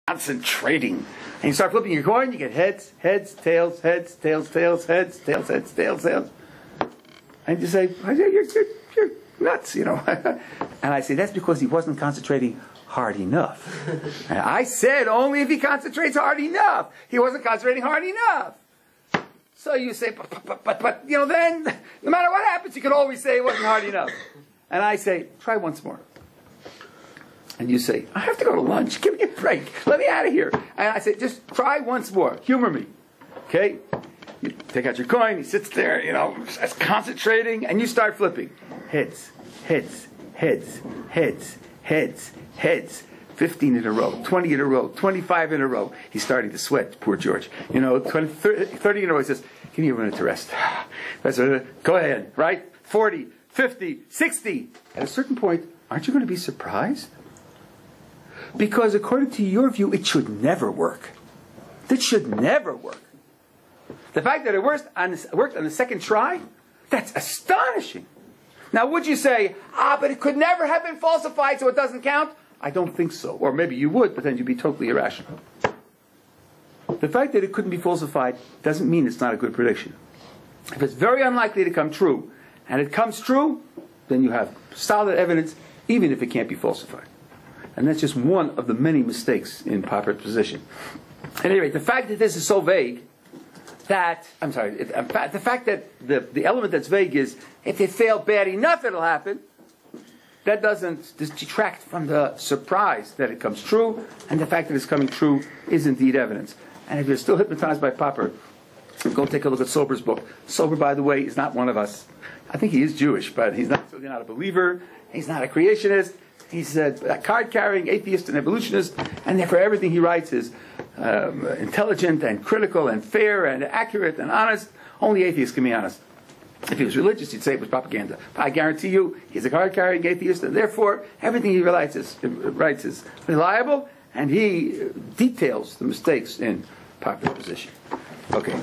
concentrating. And you start flipping your coin, you get heads, heads, tails, heads, tails, tails, heads, tails, heads, tails, tails. And you say, you're nuts, you know. And I say, that's because he wasn't concentrating hard enough. And I said only if he concentrates hard enough. He wasn't concentrating hard enough. So you say, but, you know, then, no matter what happens, you can always say it wasn't hard enough. And I say, try once more. And you say, I have to go to lunch. Give me a break. Let me out of here. And I say, just try once more. Humor me. Okay? You take out your coin. He sits there, you know, concentrating. And you start flipping. Heads, heads, heads, heads, heads, heads. 15 in a row, 20 in a row, 25 in a row. He's starting to sweat, poor George. You know, 20, 30 in a row. He says, give me a minute to rest. Go ahead, right? 40, 50, 60. At a certain point, aren't you going to be surprised? Because according to your view, it should never work. That should never work. The fact that it worked on the second try, that's astonishing. Now, would you say, but it could never have been falsified, so it doesn't count? I don't think so. Or maybe you would, but then you'd be totally irrational. The fact that it couldn't be falsified doesn't mean it's not a good prediction. If it's very unlikely to come true, and it comes true, then you have solid evidence, even if it can't be falsified. And that's just one of the many mistakes in Popper's position. At any rate, the fact that this is so vague, that, the fact that the element that's vague is, if it failed bad enough, it'll happen, that doesn't detract from the surprise that it comes true, and the fact that it's coming true is indeed evidence. And if you're still hypnotized by Popper, go take a look at Sober's book. Sober, by the way, is not one of us. I think he is Jewish, but he's not a believer. He's not a creationist. He's a card-carrying atheist and evolutionist, and therefore everything he writes is intelligent and critical and fair and accurate and honest. Only atheists can be honest. If he was religious, he'd say it was propaganda. But I guarantee you, he's a card-carrying atheist, and therefore everything he writes is reliable, and he details the mistakes in Popper's position. Okay.